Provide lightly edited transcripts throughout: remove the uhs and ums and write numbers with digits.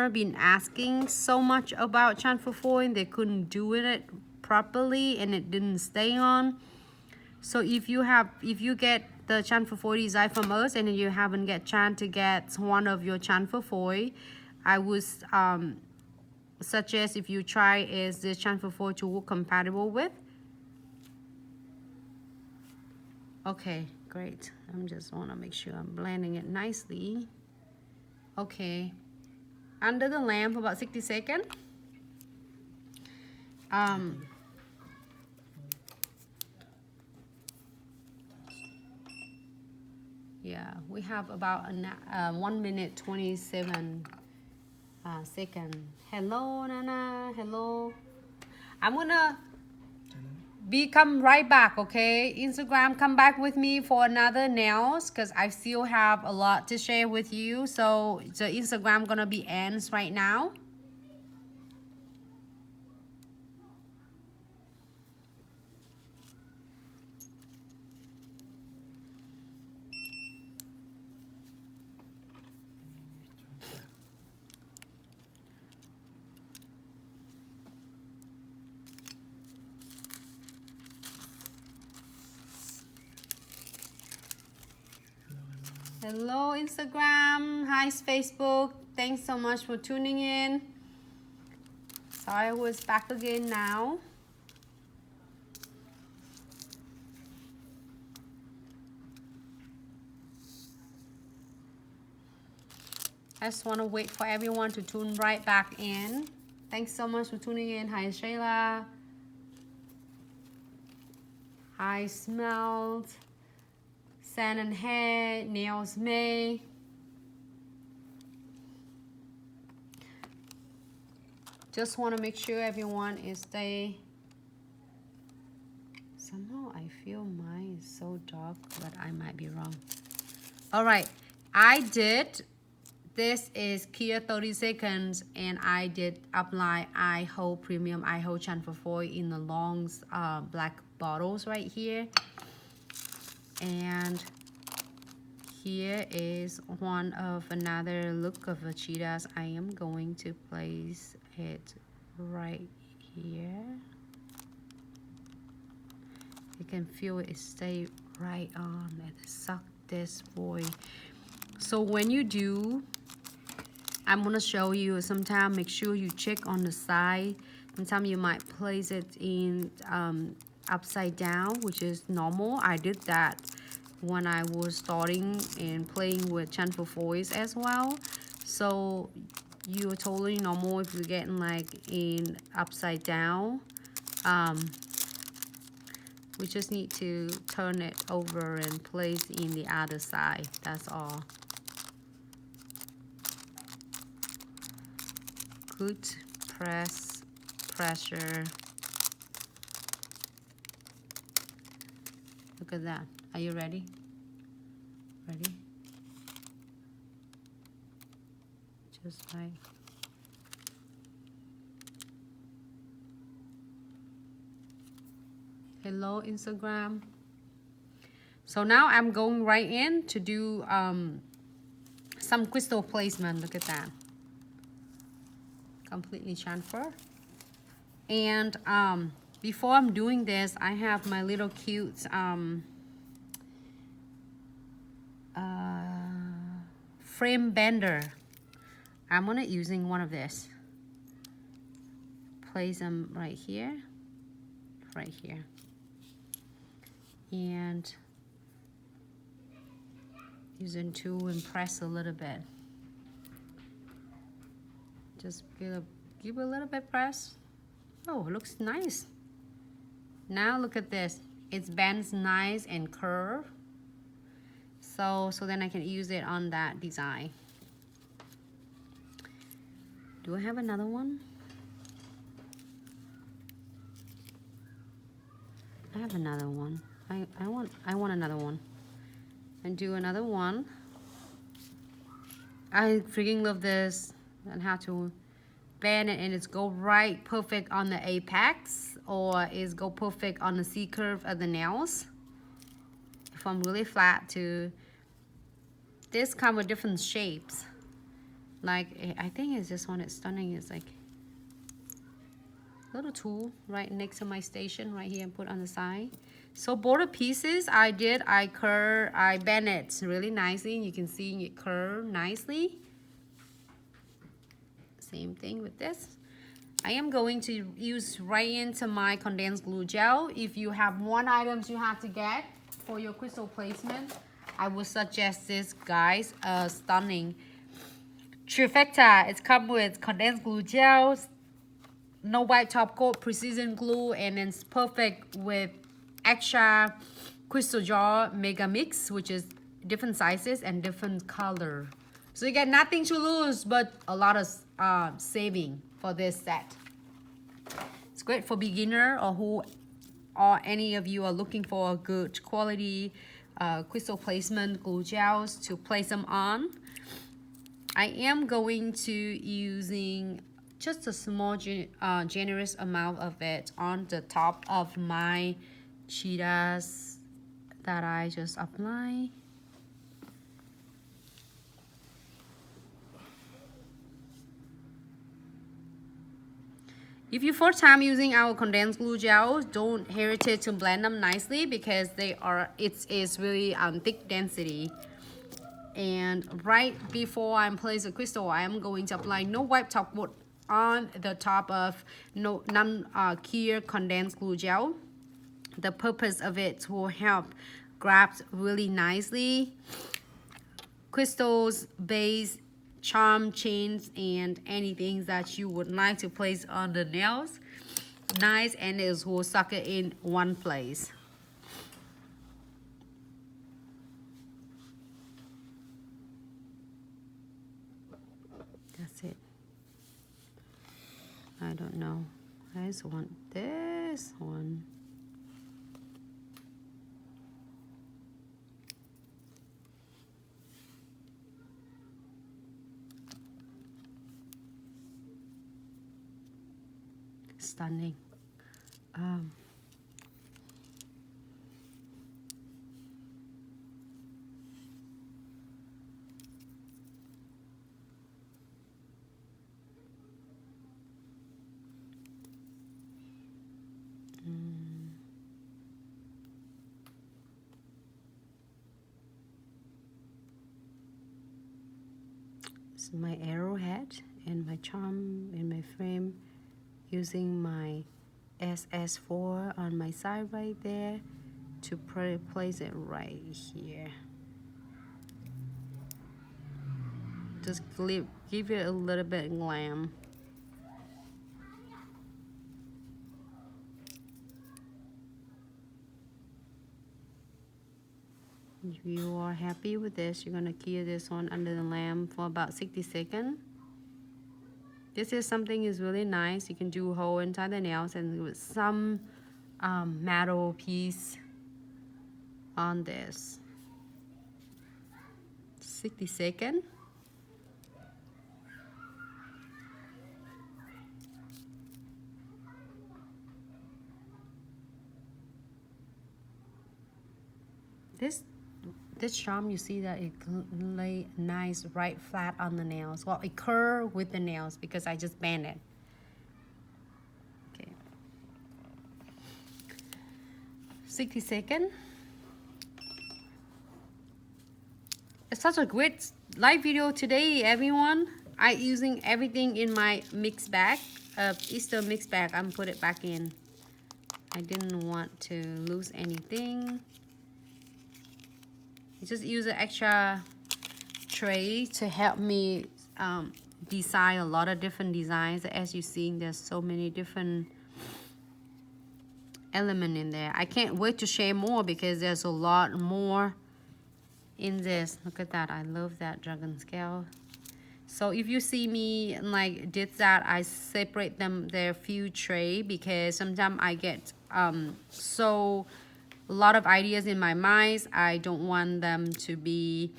customer been asking so much about chamfer foil, and they couldn't do it properly and it didn't stay on. So if you get the chamfer foil design from us and you haven't get chance to get one of your chamfer foil, I would suggest if you try is this chamfer foil to work compatible with. Okay, great. I'm just want to make sure I'm blending it nicely. Okay, under the lamp for about 60 seconds. Yeah, we have about 1 minute 27 seconds. Hello, Nana. Hello. I'm gonna come right back, okay? Instagram, come back with me for another nails because I still have a lot to share with you. So the Instagram gonna be ends right now. Hello Instagram, hi Facebook, thanks so much for tuning in. Sorry I was back again now. I just want to wait for everyone to tune right back in. Thanks so much for tuning in. Hi Shayla. Hi Smelt. Sand and Hair, Nails May. Just want to make sure everyone is stay. Somehow I feel mine is so dark, but I might be wrong. All right, I did. This is Kia 30 seconds, and I did apply iHo Premium iHo chamfer foil in the long black bottles right here. And here is one of another look of a cheetahs. I am going to place it right here. You can feel it stay right on and suck this boy. So when you do, I'm gonna show you sometime. Make sure you check on the side. Sometimes you might place it in upside down, which is normal. I did that when I was starting and playing with chamfer foils as well. So you're totally normal if you're getting like in upside down. We just need to turn it over and place in the other side. That's all. Good pressure. Look at that. Are you ready? Ready? Just like. Hello, Instagram. So now I'm going right in to do some crystal placement. Look at that. Completely chamfer. And before I'm doing this, I have my little cute frame bender. I'm gonna using one of this. Place them right here, and using to impress a little bit. Just give a little bit press. Oh, it looks nice. Now look at this. It bends nice and curved. So then I can use it on that design. Do I have another one? I have another one. I want another one. And do another one. I freaking love this. And how to bend it, and it's go right perfect on the apex, or is go perfect on the C curve of the nails. From really flat to this come with different shapes. Like, I think it's this one. It's stunning. It's like a little tool right next to my station right here and put on the side. So border pieces, I bend it really nicely. You can see it curve nicely. Same thing with this. I am going to use right into my condensed glue gel. If you have one items you have to get for your crystal placement, I would suggest this, guys. Stunning. Trifecta. It's come with condensed glue gels, no white top coat, precision glue, and it's perfect with extra crystal jar mega mix, which is different sizes and different color. So you get nothing to lose, but a lot of saving for this set. It's great for beginner or any of you are looking for a good quality crystal placement glue gels to place them on. I am going to using just a small generous amount of it on the top of my cheetahs that I just apply. If you first time using our condensed glue gels, don't hesitate to blend them nicely because it is really thick density. And right before I place the crystal, I am going to apply no wipe top coat on the top of non-clear condensed glue gel. The purpose of it will help grab really nicely crystals, base, charm, chains, and anything that you would like to place on the nails. Nice, and it will suck it in one place. That's it. I don't know. I just want this one. Stunning. This is my arrowhead and my charm in my frame, using my SS4 on my side right there to place it right here. Just give it a little bit glam. If you are happy with this, you're gonna cure this one under the lamp for about 60 seconds. This is something is really nice. You can do a hole inside the nails and with some metal piece on this. 60 seconds. This charm, you see that it lay nice right flat on the nails. Well, it curve with the nails because I just bend it. Okay. 60 seconds. It's such a great live video today, everyone. I using everything in my mix bag, Easter mix bag. I'm put it back in. I didn't want to lose anything. Just use an extra tray to help me design a lot of different designs. As you see, there's so many different elements in there. I can't wait to share more because there's a lot more in this. Look at that. I love that dragon scale. So if you see me like did that, I separate them their few tray because sometimes I get so a lot of ideas in my mind. I don't want them to be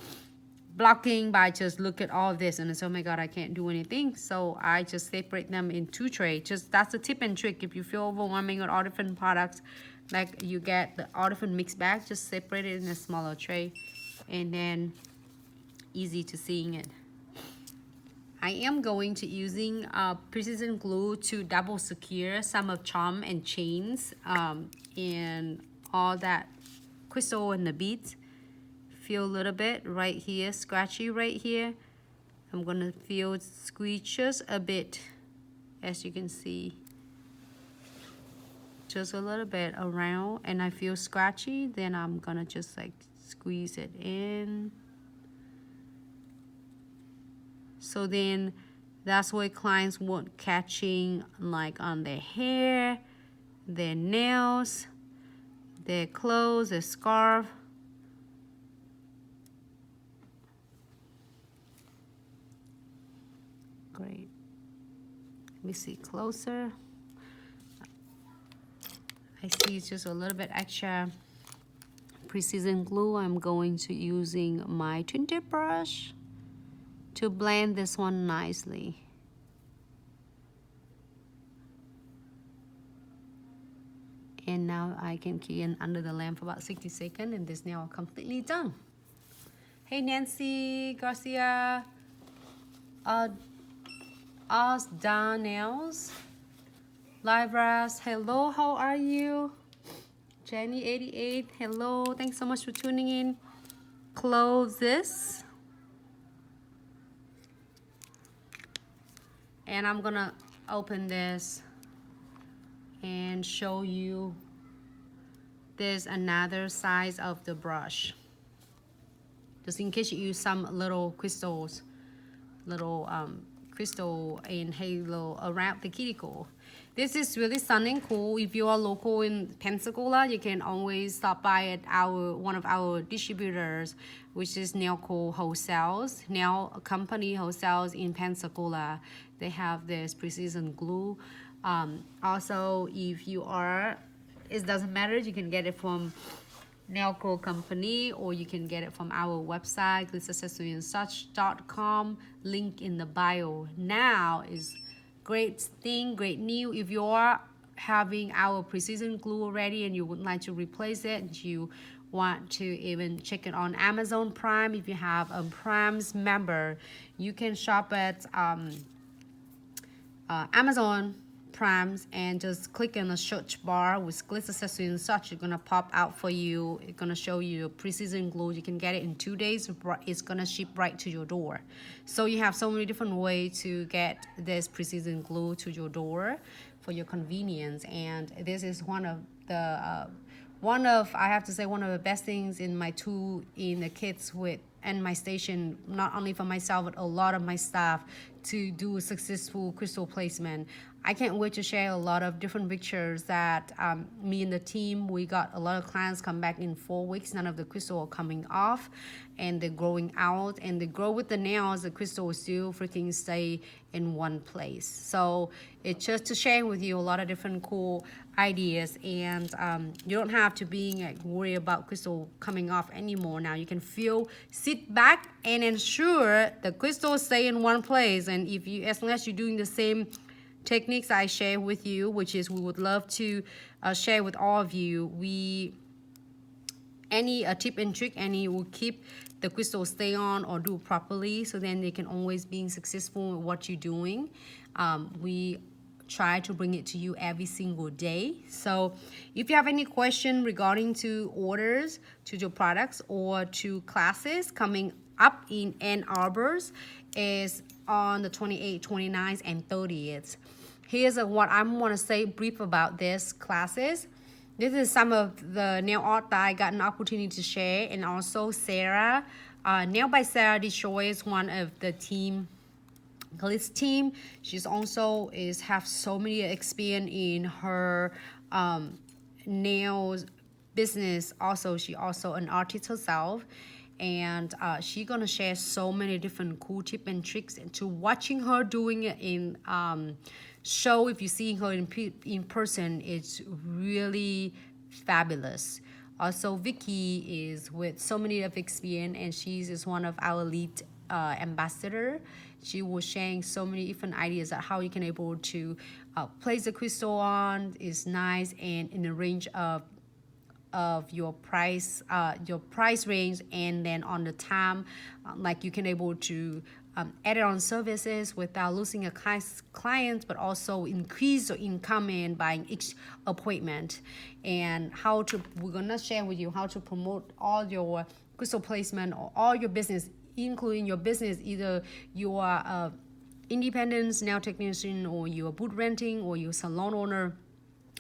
blocking by just look at all of this and it's, oh my god, I can't do anything. So I just separate them in two trays. Just that's a tip and trick. If you feel overwhelming with all different products, like you get the all different mixed bags, just separate it in a smaller tray and then easy to seeing it. I am going to using precision glue to double secure some of charm and chains and all that crystal and the beads. Feel a little bit right here, scratchy right here. I'm gonna feel squeeze just a bit, as you can see, just a little bit around, and I feel scratchy, then I'm gonna just like squeeze it in. So then that's why clients want catching like on their hair, their nails, their clothes, their scarf. Great. Let me see closer. I see it's just a little bit extra precision glue. I'm going to using my Trendy brush to blend this one nicely. And now I can key in under the lamp for about 60 seconds, and this nail completely done. Hey Nancy Garcia, Osda Nails, Libras, hello, how are you? Jenny88, hello, thanks so much for tuning in. Close this. And I'm gonna open this and show you there's another size of the brush. Just in case you use some little crystals, little crystal and halo around the cuticle. This is really stunning, cool. If you are local in Pensacola, you can always stop by at one of our distributors, which is Nail Co Wholesales, Nail Company Wholesales in Pensacola. They have this precision glue. Also, if you are, it doesn't matter, you can get it from Nail Co Company, or you can get it from our website, glitzaccessoryandsuch.com, link in the bio. Now is great thing, great new. If you are having our precision glue already and you would like to replace it, and you want to even check it on Amazon Prime, if you have a Prime's member, you can shop at Amazon Primes and just click on the search bar with Glitz Accessory and Such. It's gonna pop out for you. It's gonna show you precision glue. You can get it in 2 days. It's gonna ship right to your door. So you have so many different ways to get this precision glue to your door for your convenience. And this is one of the I have to say, one of the best things in my tool in the kits with and my station, not only for myself but a lot of my staff, to do a successful crystal placement. I can't wait to share a lot of different pictures that me and the team, we got a lot of clients come back in 4 weeks. None of the crystal are coming off and they're growing out, and they grow with the nails. The crystal will still freaking stay in one place. So it's just to share with you a lot of different cool ideas, and you don't have to be worry about crystal coming off anymore. Now you can sit back and ensure the crystal stay in one place. And if you, as long as you're doing the same techniques I share with you, which is we would love to share with all of you, any tip and trick, any will keep the crystal stay on or do properly, so then they can always be successful with what you're doing. We try to bring it to you every single day. So if you have any question regarding to orders to your products or to classes coming up in Ann Arbor, is on the 28th, 29th, and 30th. Here's what I'm going to say brief about this classes. This is some of the nail art that I got an opportunity to share, and also Sarah, Nail by Sarah Destroy is one of the team, Glitz team. She's also have so many experience in her nails business. Also, she also an artist herself, and she's gonna share so many different cool tips and tricks. And to watching her doing it in show, if you see her in person, it's really fabulous. Also, Vicky is with so many of experience, and she's is one of our lead ambassador. She was sharing so many different ideas on how you can able to place the crystal on is nice and in the range of your price range, and then on the time, like you can able to added on services without losing a client, but also increase your income in buying each appointment. And we're gonna share with you how to promote all your crystal placement or all your business, including your business, either you are a independent nail technician or you're boot renting or you're a salon owner.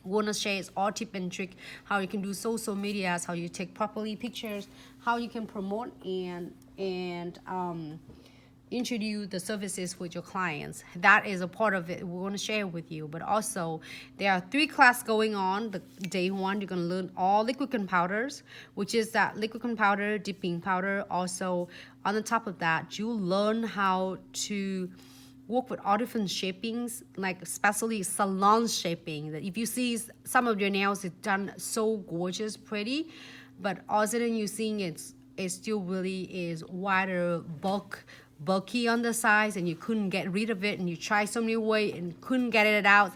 Wanna share is all tip and trick how you can do social medias, how you take properly pictures, how you can promote and introduce the services with your clients. That is a part of it we want to share with you. But also there are 3 classes going on. The day 1, you're going to learn all liquid powders, which is that liquid powder, dipping powder. Also on the top of that, you learn how to work with all different shapings, like especially salon shaping. That if you see some of your nails, it's done so gorgeous, pretty, but all of a sudden you're seeing it still really is wider, bulky on the sides, and you couldn't get rid of it, and you tried so many ways and couldn't get it out.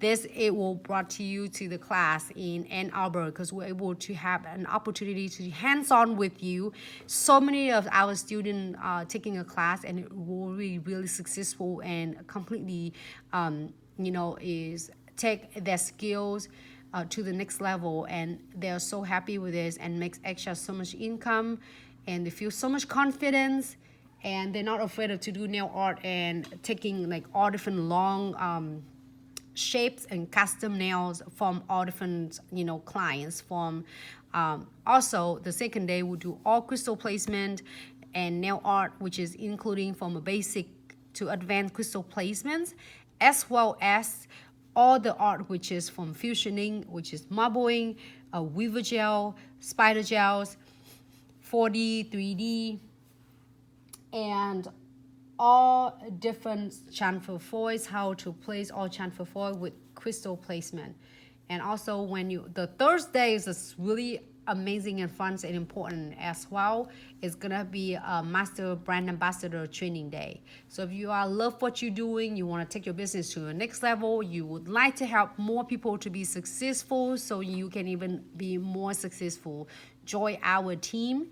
It will brought to you to the class in Ann Arbor, because we're able to have an opportunity to hands-on with you. So many of our students are taking a class and it will be really successful and completely, is take their skills to the next level, and they're so happy with this and makes extra so much income, and they feel so much confidence, and they're not afraid to do nail art and taking like all different long shapes and custom nails from all different clients. From also the second day we'll do all crystal placement and nail art, which is including from a basic to advanced crystal placements, as well as all the art which is from fusioning, which is marbling, weaver gel, spider gels, 4D, 3D, and all different chamfer foils, how to place all chamfer foil with crystal placement. And also the Thursday is really amazing and fun and important as well. It's gonna be a master brand ambassador training day. So if you love what you're doing, you want to take your business to the next level, you would like to help more people to be successful so you can even be more successful, join our team.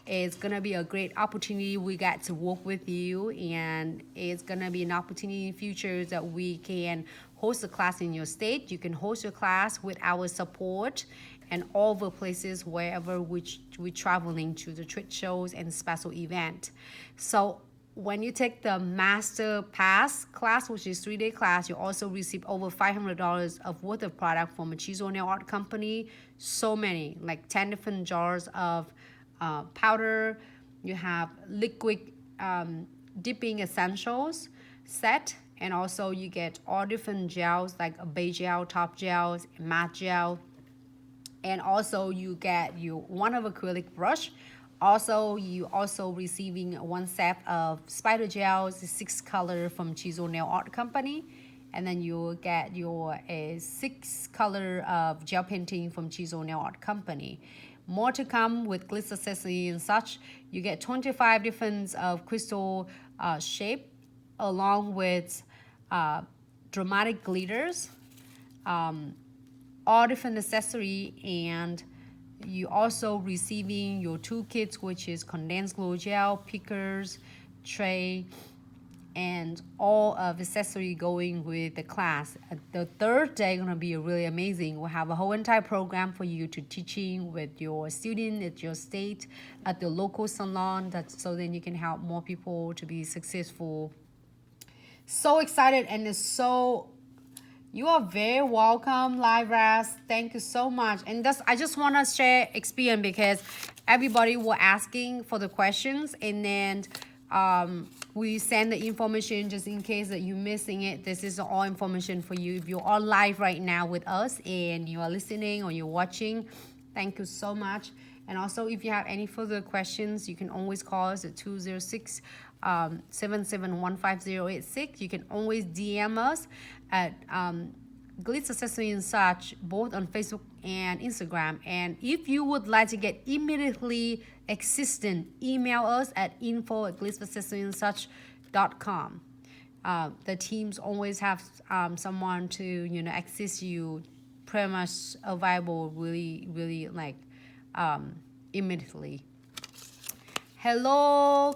It's going to be a great opportunity. We got to work with you, and it's going to be an opportunity in future that we can host a class in your state. You can host your class with our support and all the places wherever we're traveling to the trade shows and special event. So when you take the Master Pass class, which is 3-day class, you also receive over $500 of worth of product from a Chisel Nail Art Company. So many, like 10 different jars of powder. You have liquid dipping essentials set, and also you get all different gels like a base gel, top gels, matte gel, and also you get your one of acrylic brush. Also, you receiving 1 set of spider gels, 6 color from Chisel Nail Art Company, and then you get your 6 color of gel painting from Chisel Nail Art Company. More to come with Glitz accessory and such. You get 25 different of crystal shape, along with dramatic glitters, all different accessory, and you also receiving your 2 kits, which is condensed glow gel, pickers, tray, and all of accessory going with the class. The third day gonna be really amazing. We'll have a whole entire program for you to teaching with your student at your state, at the local salon, so then you can help more people to be successful. So excited, and you are very welcome, Live Ras. Thank you so much. And I just want to share experience, because everybody were asking for the questions, and then we send the information just in case that you're missing it. This is all information for you. If you are live right now with us and you are listening or you're watching, thank you so much. And also, if you have any further questions, you can always call us at 206 7715086. You can always DM us at Glitz Accessory and such, both on Facebook and Instagram. And if you would like to get immediately existent, email us at info@glitzaccessoryandsuch.com. The teams always have someone to assist you, pretty much available really like immediately. Hello.